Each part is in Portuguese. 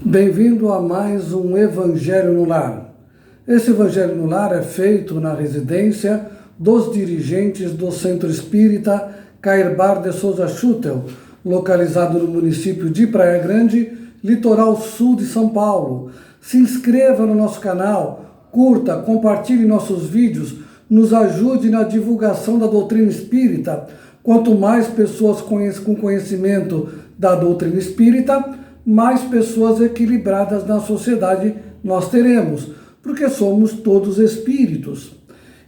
Bem-vindo a mais um Evangelho no Lar. Esse Evangelho no Lar é feito na residência dos dirigentes do Centro Espírita Cairbar de Souza Schutel, localizado no município de Praia Grande, litoral sul de São Paulo. Se inscreva no nosso canal, curta, compartilhe nossos vídeos, nos ajude na divulgação da doutrina espírita. Quanto mais pessoas com conhecimento da doutrina espírita, mais pessoas equilibradas na sociedade nós teremos, porque somos todos espíritos.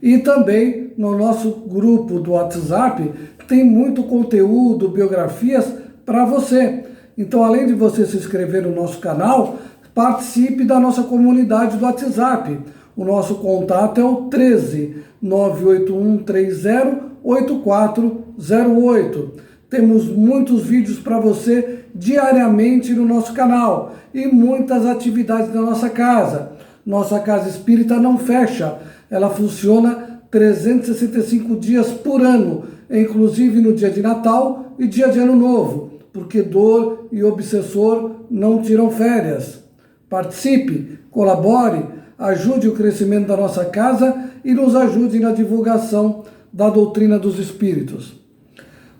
E também no nosso grupo do WhatsApp tem muito conteúdo, biografias para você. Então, além de você se inscrever no nosso canal, participe da nossa comunidade do WhatsApp. O nosso contato é o 13 98130 8408. Temos muitos vídeos para você diariamente no nosso canal e muitas atividades na nossa casa. Nossa casa espírita não fecha, ela funciona 365 dias por ano, inclusive no dia de Natal e dia de Ano Novo, porque dor e obsessor não tiram férias. Participe, colabore, ajude o crescimento da nossa casa e nos ajude na divulgação da doutrina dos espíritos.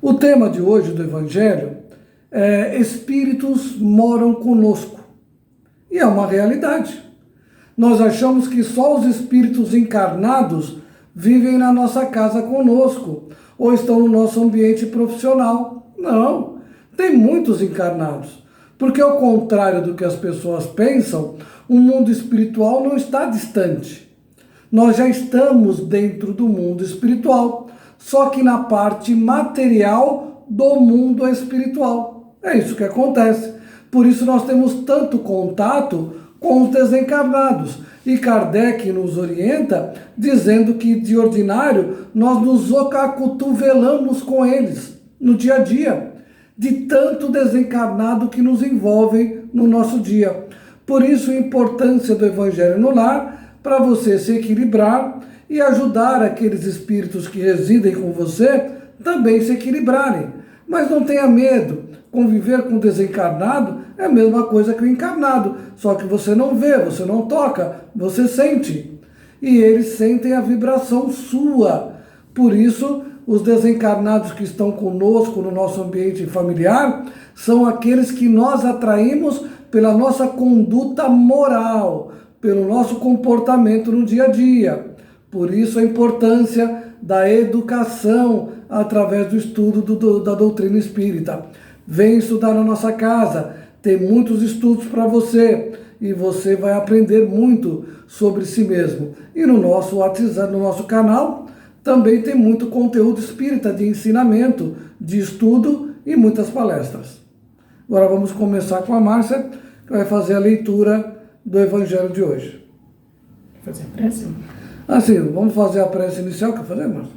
O tema de hoje do Evangelho é espíritos moram conosco. E é uma realidade. Nós achamos que só os espíritos encarnados vivem na nossa casa conosco ou estão no nosso ambiente profissional. Não, tem muitos encarnados. Porque ao contrário do que as pessoas pensam, o mundo espiritual não está distante. Nós já estamos dentro do mundo espiritual, só que na parte material do mundo espiritual. É isso que acontece. Por isso nós temos tanto contato com os desencarnados. E Kardec nos orienta dizendo que, de ordinário, nós nos acotovelamos com eles no dia a dia, de tanto desencarnado que nos envolvem no nosso dia. Por isso a importância do Evangelho no Lar, para você se equilibrar e ajudar aqueles espíritos que residem com você também se equilibrarem. Mas não tenha medo, conviver com o desencarnado é a mesma coisa que o encarnado, só que você não vê, você não toca, você sente. E eles sentem a vibração sua. Por isso, os desencarnados que estão conosco no nosso ambiente familiar são aqueles que nós atraímos pela nossa conduta moral, pelo nosso comportamento no dia a dia. Por isso a importância da educação através do estudo da doutrina espírita. Vem estudar na nossa casa, tem muitos estudos para você e você vai aprender muito sobre si mesmo. E no nosso WhatsApp, no nosso canal, também tem muito conteúdo espírita de ensinamento, de estudo e muitas palestras. Agora vamos começar com a Márcia, que vai fazer a leitura do Evangelho de hoje. Fazer a prece? Sim, vamos fazer a prece inicial. Quer fazer, Márcia?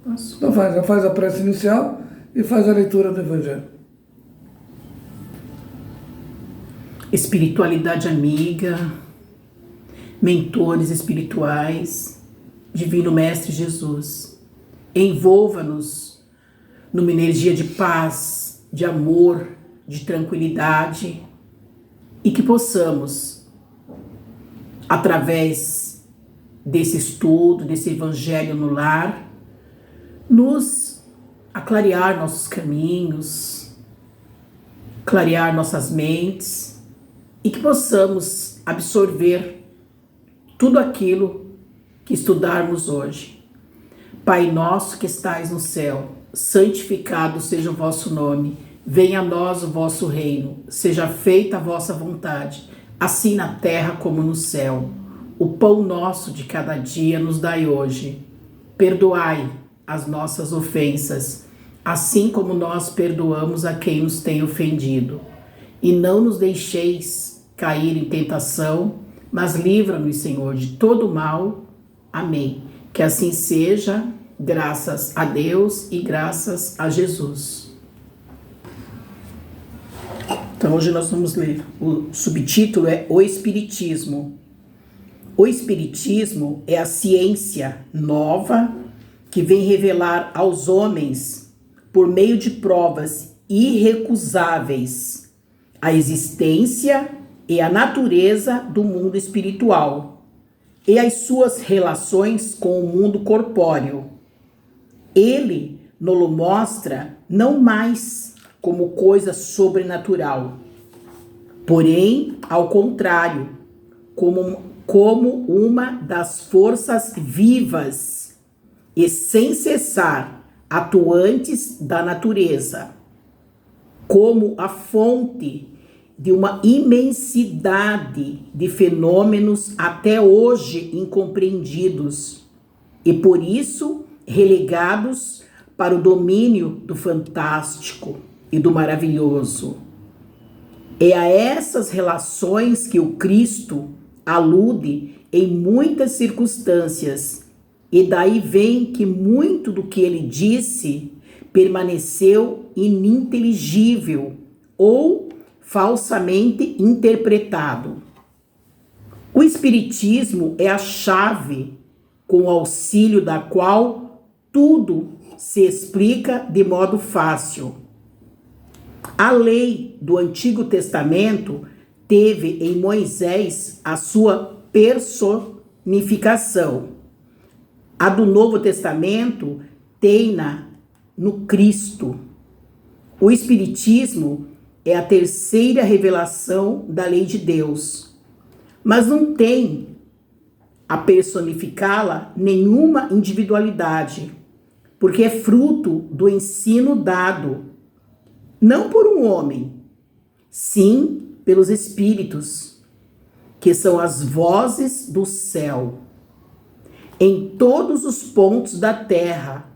Posso. Então faz a prece inicial e faz a leitura do Evangelho. Espiritualidade amiga, mentores espirituais, Divino Mestre Jesus, envolva-nos numa energia de paz, de amor, de tranquilidade e que possamos, através desse estudo, desse Evangelho no Lar, nos clarear nossos caminhos, clarear nossas mentes e que possamos absorver tudo aquilo que estudarmos hoje. Pai nosso que estais no céu, santificado seja o vosso nome, venha a nós o vosso reino, seja feita a vossa vontade, assim na terra como no céu. O pão nosso de cada dia nos dai hoje. Perdoai as nossas ofensas, assim como nós perdoamos a quem nos tem ofendido. E não nos deixeis cair em tentação, mas livra-nos, Senhor, de todo mal. Amém. Que assim seja, graças a Deus e graças a Jesus. Então hoje nós vamos ler, o subtítulo é O Espiritismo. O Espiritismo é a ciência nova que vem revelar aos homens, por meio de provas irrecusáveis, a existência e a natureza do mundo espiritual e as suas relações com o mundo corpóreo. Ele nos mostra não mais como coisa sobrenatural, porém, ao contrário, como uma das forças vivas e sem cessar atuantes da natureza, como a fonte de uma imensidade de fenômenos até hoje incompreendidos e por isso relegados para o domínio do fantástico e do maravilhoso. É a essas relações que o Cristo alude em muitas circunstâncias, e daí vem que muito do que ele disse permaneceu ininteligível ou falsamente interpretado. O Espiritismo é a chave com o auxílio da qual tudo se explica de modo fácil. A lei do Antigo Testamento teve em Moisés a sua personificação. A do Novo Testamento tem-na no Cristo. O Espiritismo é a terceira revelação da lei de Deus, mas não tem a personificá-la nenhuma individualidade, porque é fruto do ensino dado, não por um homem, sim pelos espíritos, que são as vozes do céu, em todos os pontos da terra,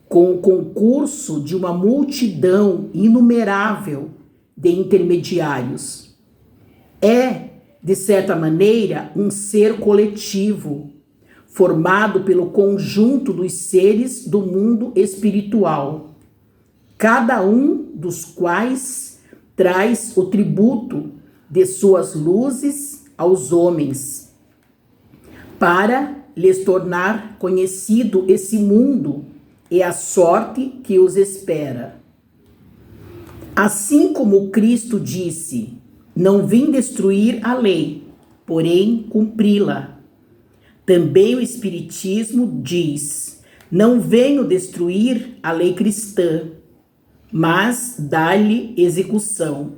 com o concurso de uma multidão inumerável de intermediários. É, de certa maneira, um ser coletivo, formado pelo conjunto dos seres do mundo espiritual, cada um dos quais traz o tributo de suas luzes aos homens, para lhes tornar conhecido esse mundo e a sorte que os espera. Assim como Cristo disse: não vim destruir a lei, porém cumpri-la. Também o Espiritismo diz: não venho destruir a lei cristã, mas dar-lhe execução.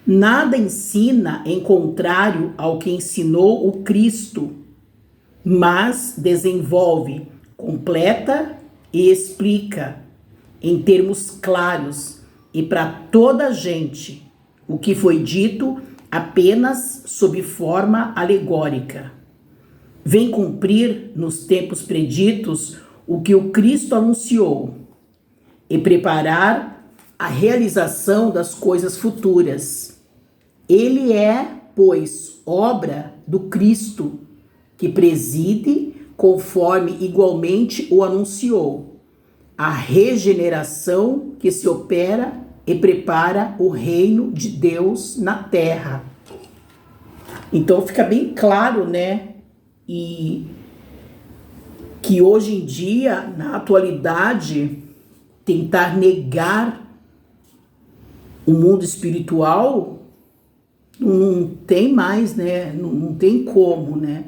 Nada ensina em contrário ao que ensinou o Cristo, mas desenvolve, completa e explica, em termos claros e para toda a gente, o que foi dito apenas sob forma alegórica. Vem cumprir nos tempos preditos o que o Cristo anunciou e preparar a realização das coisas futuras. Ele é, pois, obra do Cristo, que preside, conforme igualmente o anunciou, a regeneração que se opera e prepara o reino de Deus na terra. Então fica bem claro, né? E que hoje em dia, na atualidade, tentar negar o mundo espiritual não tem mais, né? Não tem como, né?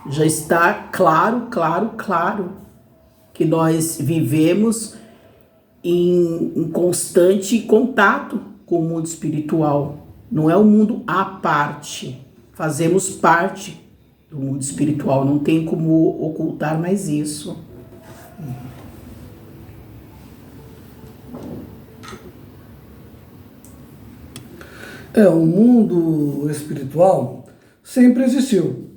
Já está claro que nós vivemos em constante contato com o mundo espiritual. Não é um mundo à parte. Fazemos parte do mundo espiritual. Não tem como ocultar mais isso. O mundo espiritual sempre existiu.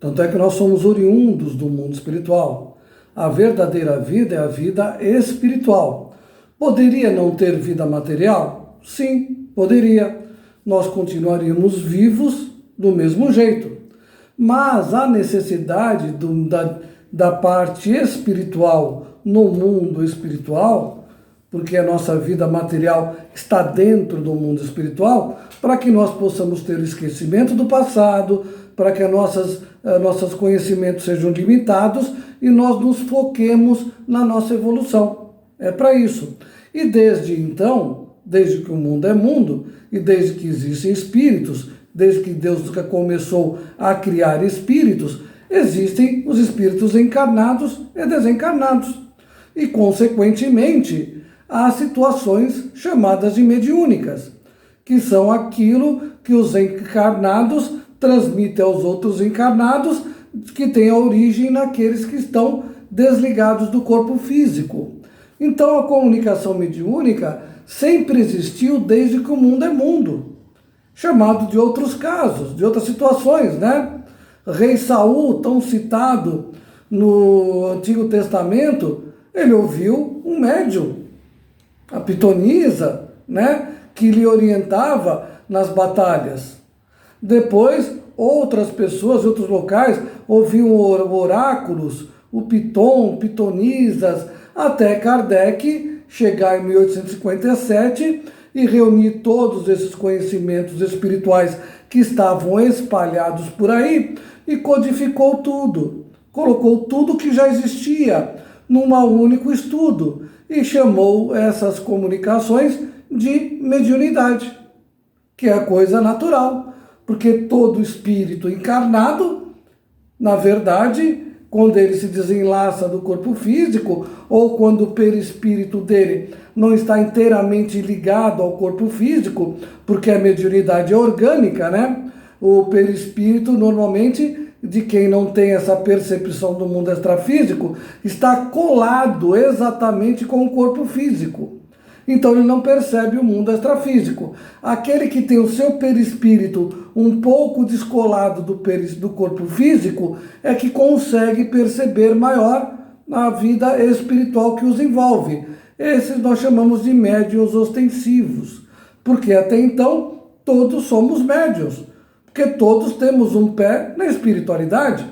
Tanto é que nós somos oriundos do mundo espiritual. A verdadeira vida é a vida espiritual. Poderia não ter vida material? Sim, poderia. Nós continuaríamos vivos do mesmo jeito. Mas a necessidade da parte espiritual no mundo espiritual, porque a nossa vida material está dentro do mundo espiritual, para que nós possamos ter o esquecimento do passado, para que nossos conhecimentos sejam limitados e nós nos foquemos na nossa evolução. É para isso. E desde então, desde que o mundo é mundo e desde que existem espíritos, desde que Deus nunca começou a criar espíritos, existem os espíritos encarnados e desencarnados. E, consequentemente, há situações chamadas de mediúnicas, que são aquilo que os encarnados transmitem aos outros encarnados, que tem a origem naqueles que estão desligados do corpo físico. Então, a comunicação mediúnica sempre existiu desde que o mundo é mundo, chamado de outros casos, de outras situações, né? Rei Saul, tão citado no Antigo Testamento, ele ouviu um médium, a pitonisa, né? Que lhe orientava nas batalhas. Depois, outras pessoas, outros locais, ouviam oráculos, o piton, pitonisas, até Kardec chegar em 1857 e reunir todos esses conhecimentos espirituais que estavam espalhados por aí e codificou tudo. Colocou tudo que já existia num único estudo e chamou essas comunicações de mediunidade, que é coisa natural, porque todo espírito encarnado, na verdade, quando ele se desenlaça do corpo físico, ou quando o perispírito dele não está inteiramente ligado ao corpo físico, porque a mediunidade é orgânica, né? O perispírito, normalmente, de quem não tem essa percepção do mundo extrafísico, está colado exatamente com o corpo físico. Então ele não percebe o mundo extrafísico. Aquele que tem o seu perispírito um pouco descolado do corpo físico é que consegue perceber maior a vida espiritual que os envolve. Esses nós chamamos de médiuns ostensivos, porque até então todos somos médiuns, porque todos temos um pé na espiritualidade.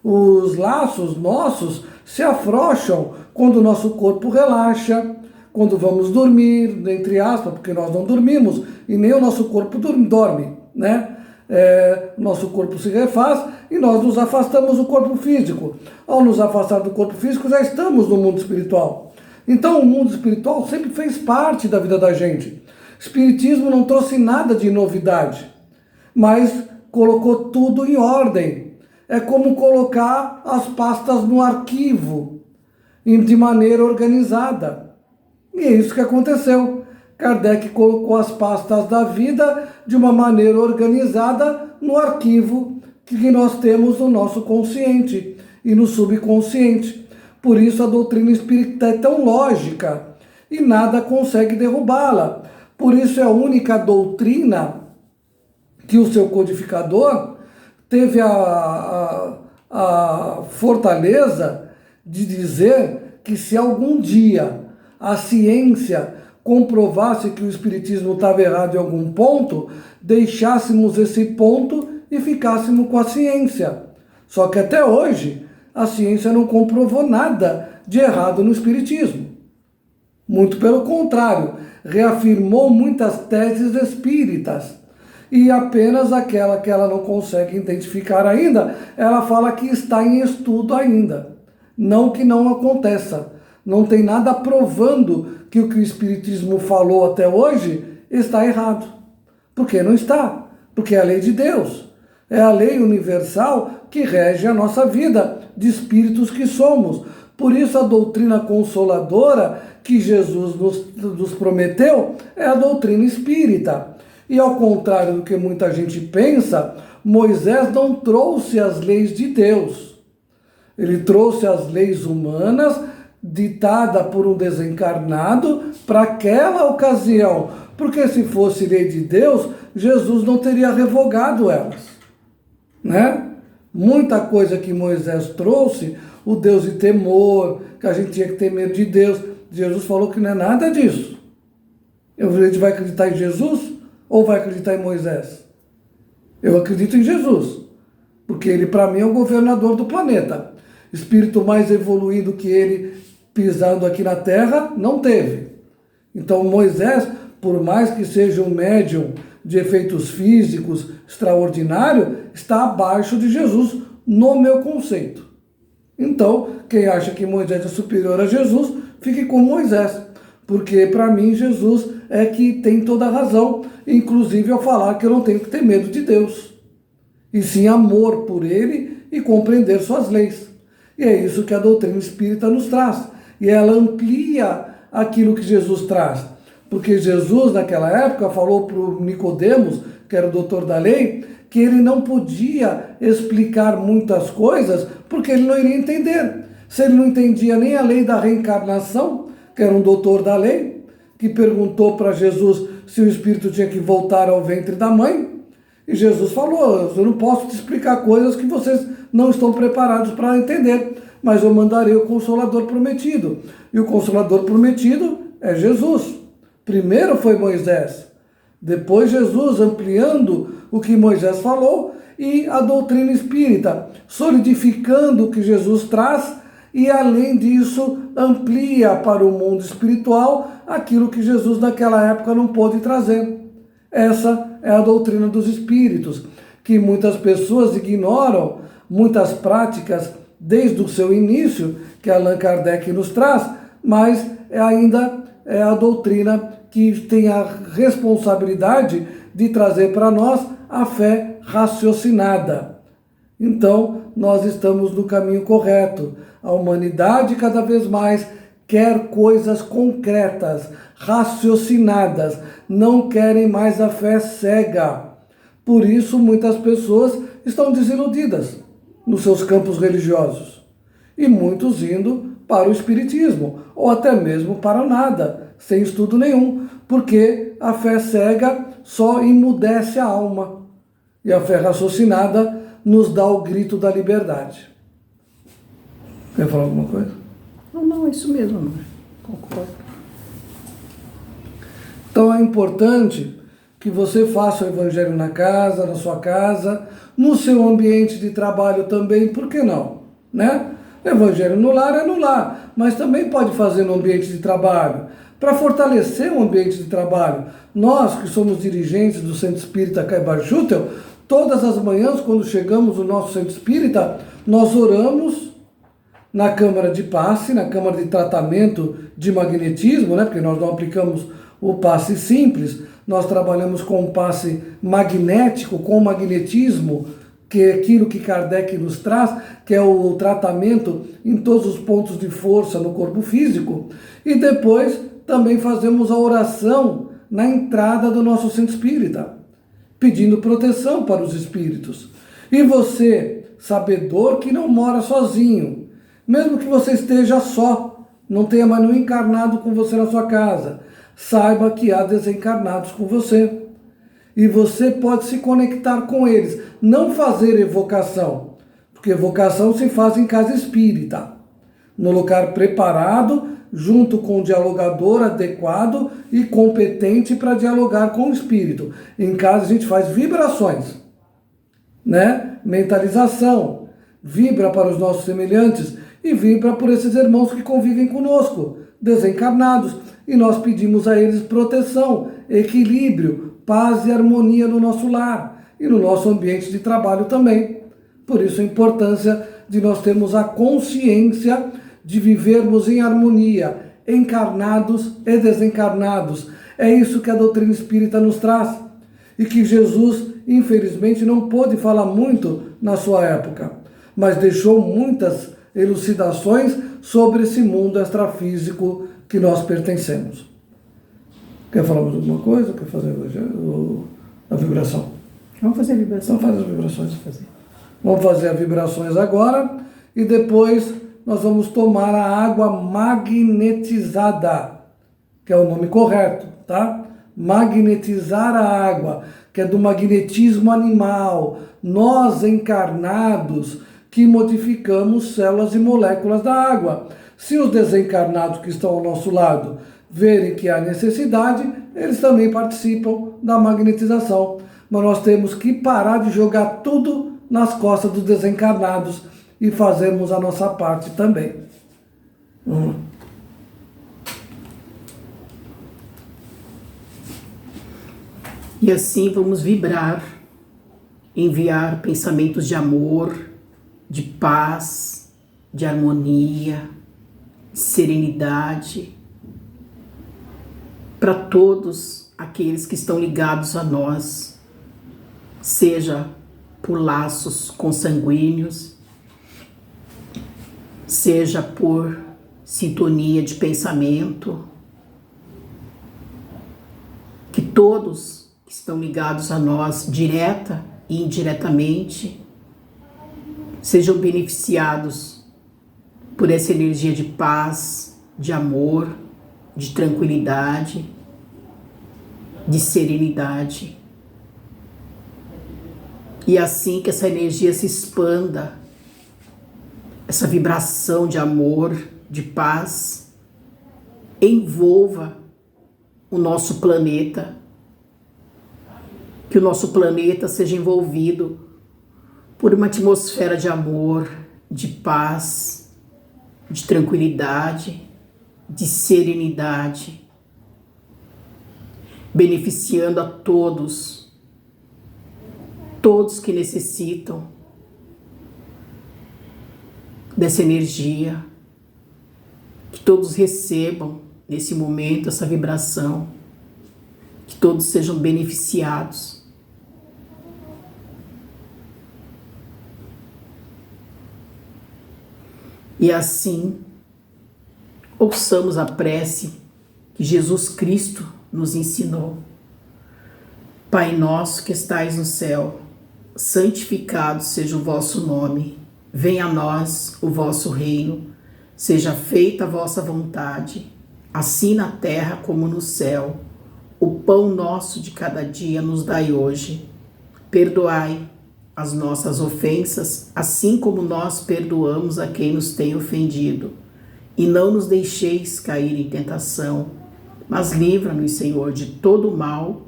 Os laços nossos se afrouxam quando o nosso corpo relaxa, quando vamos dormir, entre aspas, porque nós não dormimos e nem o nosso corpo dorme, né? Nosso corpo se refaz e nós nos afastamos do corpo físico. Ao nos afastar do corpo físico, já estamos no mundo espiritual. Então, o mundo espiritual sempre fez parte da vida da gente. O Espiritismo não trouxe nada de novidade, mas colocou tudo em ordem. É como colocar as pastas no arquivo, de maneira organizada. E é isso que aconteceu. Kardec colocou as pastas da vida de uma maneira organizada no arquivo que nós temos no nosso consciente e no subconsciente. Por isso a doutrina espírita é tão lógica e nada consegue derrubá-la. Por isso é a única doutrina que o seu codificador teve a fortaleza de dizer que se algum dia a ciência comprovasse que o espiritismo estava errado em algum ponto, deixássemos esse ponto e ficássemos com a ciência. Só que até hoje a ciência não comprovou nada de errado no espiritismo. Muito pelo contrário, reafirmou muitas teses espíritas. E apenas aquela que ela não consegue identificar ainda, ela fala que está em estudo ainda. Não que não aconteça. Não tem nada provando que o que o Espiritismo falou até hoje está errado. Porque não está. Porque é a lei de Deus. É a lei universal que rege a nossa vida de espíritos que somos. Por isso a doutrina consoladora que Jesus nos prometeu é a doutrina espírita. E ao contrário do que muita gente pensa, Moisés não trouxe as leis de Deus. Ele trouxe as leis humanas ditada por um desencarnado para aquela ocasião, porque se fosse lei de Deus, Jesus não teria revogado elas, né? Muita coisa que Moisés trouxe, o Deus de temor, que a gente tinha que ter medo de Deus, Jesus falou que não é nada disso. A gente vai acreditar em Jesus ou vai acreditar em Moisés? Eu acredito em Jesus, porque ele para mim é o governador do planeta. Espírito mais evoluído que ele pisando aqui na Terra, não teve. Então Moisés, por mais que seja um médium de efeitos físicos extraordinário, está abaixo de Jesus no meu conceito. Então, quem acha que Moisés é superior a Jesus, fique com Moisés, porque para mim Jesus é que tem toda a razão, inclusive ao falar que eu não tenho que ter medo de Deus, e sim amor por Ele e compreender suas leis. E é isso que a doutrina espírita nos traz. E ela amplia aquilo que Jesus traz. Porque Jesus, naquela época, falou para o Nicodemos, que era o doutor da lei, que ele não podia explicar muitas coisas porque ele não iria entender. Se ele não entendia nem a lei da reencarnação, que era um doutor da lei, que perguntou para Jesus se o espírito tinha que voltar ao ventre da mãe, e Jesus falou: eu não posso te explicar coisas que vocês não estão preparados para entender, mas eu mandarei o Consolador prometido. E o Consolador prometido é Jesus. Primeiro foi Moisés, depois Jesus, ampliando o que Moisés falou, e a doutrina espírita, solidificando o que Jesus traz, e além disso, amplia para o mundo espiritual aquilo que Jesus naquela época não pôde trazer. Essa é a doutrina dos espíritos, que muitas pessoas ignoram, muitas práticas desde o seu início, que Allan Kardec nos traz, mas ainda é a doutrina que tem a responsabilidade de trazer para nós a fé raciocinada. Então, nós estamos no caminho correto. A humanidade cada vez mais quer coisas concretas, raciocinadas, não querem mais a fé cega. Por isso, muitas pessoas estão desiludidas nos seus campos religiosos, e muitos indo para o espiritismo, ou até mesmo para nada, sem estudo nenhum, porque a fé cega só emudece a alma, e a fé raciocinada nos dá o grito da liberdade. Quer falar alguma coisa? Não, é isso mesmo, não é? Concordo. Então é importante que você faça o evangelho na casa, na sua casa, no seu ambiente de trabalho também, por que não? Né? Evangelho no lar é no lar, mas também pode fazer no ambiente de trabalho, para fortalecer o ambiente de trabalho. Nós que somos dirigentes do Centro Espírita Caibar Schutel, todas as manhãs, quando chegamos no nosso Centro Espírita, nós oramos na câmara de passe, na câmara de tratamento de magnetismo, né? Porque nós não aplicamos o passe simples, nós trabalhamos com o passe magnético, com o magnetismo, que é aquilo que Kardec nos traz, que é o tratamento em todos os pontos de força no corpo físico, e depois também fazemos a oração na entrada do nosso centro espírita, pedindo proteção para os espíritos. E você, sabedor que não mora sozinho, mesmo que você esteja só, não tenha mais nenhum encarnado com você na sua casa, saiba que há desencarnados com você. E você pode se conectar com eles, não fazer evocação, porque evocação se faz em casa espírita, no lugar preparado, junto com um dialogador adequado e competente para dialogar com o espírito. Em casa a gente faz vibrações, né? Mentalização, vibra para os nossos semelhantes e vibra por esses irmãos que convivem conosco, desencarnados, e nós pedimos a eles proteção, equilíbrio, paz e harmonia no nosso lar e no nosso ambiente de trabalho também. Por isso a importância de nós termos a consciência de vivermos em harmonia, encarnados e desencarnados. É isso que a doutrina espírita nos traz e que Jesus, infelizmente, não pôde falar muito na sua época, mas deixou muitas elucidações sobre esse mundo extrafísico que nós pertencemos. Quer falar mais alguma coisa? Quer fazer a vibração? Vamos fazer a vibração. Então faz as vibrações. Vamos fazer as vibrações agora e depois nós vamos tomar a água magnetizada, que é o nome correto, tá? Magnetizar a água, que é do magnetismo animal. Nós encarnados que modificamos células e moléculas da água. Se os desencarnados que estão ao nosso lado verem que há necessidade, eles também participam da magnetização. Mas nós temos que parar de jogar tudo nas costas dos desencarnados e fazermos a nossa parte também. E assim vamos vibrar, enviar pensamentos de amor, de paz, de harmonia, de serenidade, para todos aqueles que estão ligados a nós, seja por laços consanguíneos, seja por sintonia de pensamento, que todos que estão ligados a nós, direta e indiretamente, sejam beneficiados por essa energia de paz, de amor, de tranquilidade, de serenidade. E assim que essa energia se expanda, essa vibração de amor, de paz, envolva o nosso planeta, que o nosso planeta seja envolvido por uma atmosfera de amor, de paz, de tranquilidade, de serenidade, beneficiando a todos que necessitam dessa energia, que todos recebam nesse momento essa vibração, que todos sejam beneficiados. E assim, ouçamos a prece que Jesus Cristo nos ensinou. Pai nosso que estais no céu, santificado seja o vosso nome. Venha a nós o vosso reino. Seja feita a vossa vontade, assim na terra como no céu. O pão nosso de cada dia nos dai hoje. Perdoai as nossas ofensas, assim como nós perdoamos a quem nos tem ofendido. E não nos deixeis cair em tentação, mas livra-nos, Senhor, de todo o mal.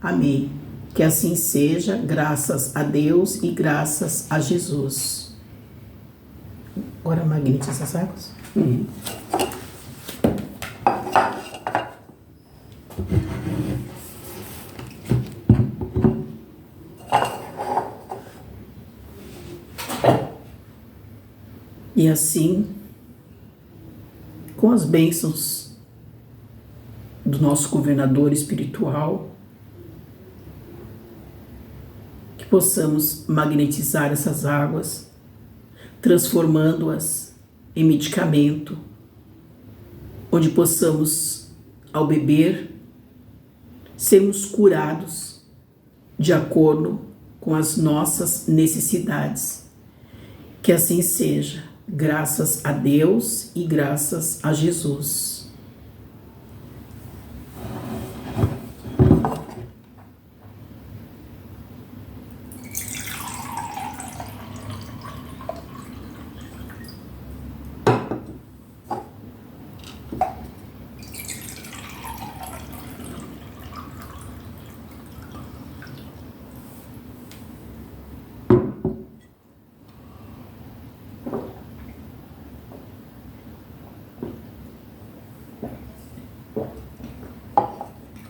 Amém. Que assim seja, graças a Deus e graças a Jesus. Agora magnetiza essas águas. E assim, com as bênçãos do nosso governador espiritual, que possamos magnetizar essas águas, transformando-as em medicamento, onde possamos, ao beber, sermos curados de acordo com as nossas necessidades. Que assim seja, graças a Deus e graças a Jesus.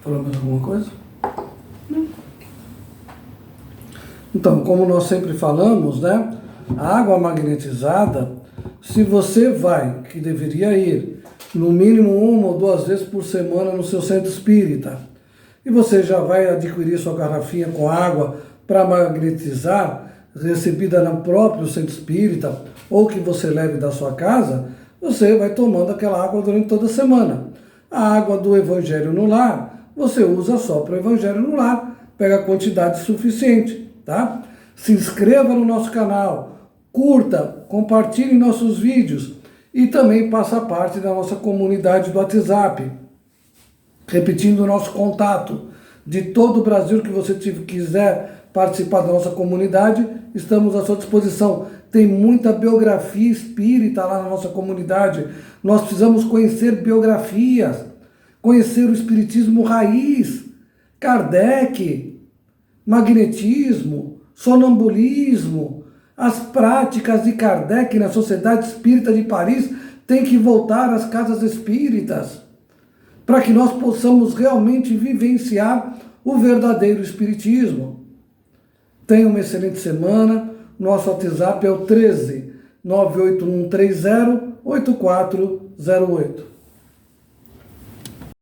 Falou mais alguma coisa? Não. Então, como nós sempre falamos, né? A água magnetizada, se você vai, que deveria ir, no mínimo 1 ou 2 vezes por semana no seu centro espírita, e você já vai adquirir sua garrafinha com água para magnetizar, recebida no próprio centro espírita, ou que você leve da sua casa, você vai tomando aquela água durante toda a semana. A água do Evangelho no Lar, você usa só para o Evangelho no Lar, pega a quantidade suficiente, tá? Se inscreva no nosso canal, curta, compartilhe nossos vídeos e também faça parte da nossa comunidade do WhatsApp. Repetindo o nosso contato, de todo o Brasil que você quiser participar da nossa comunidade, estamos à sua disposição. Tem muita biografia espírita lá na nossa comunidade. Nós precisamos conhecer biografias, conhecer o espiritismo raiz, Kardec, magnetismo, sonambulismo, as práticas de Kardec na Sociedade Espírita de Paris têm que voltar às casas espíritas, para que nós possamos realmente vivenciar o verdadeiro espiritismo. Tenha uma excelente semana. Nosso WhatsApp é o 13 98130 8408.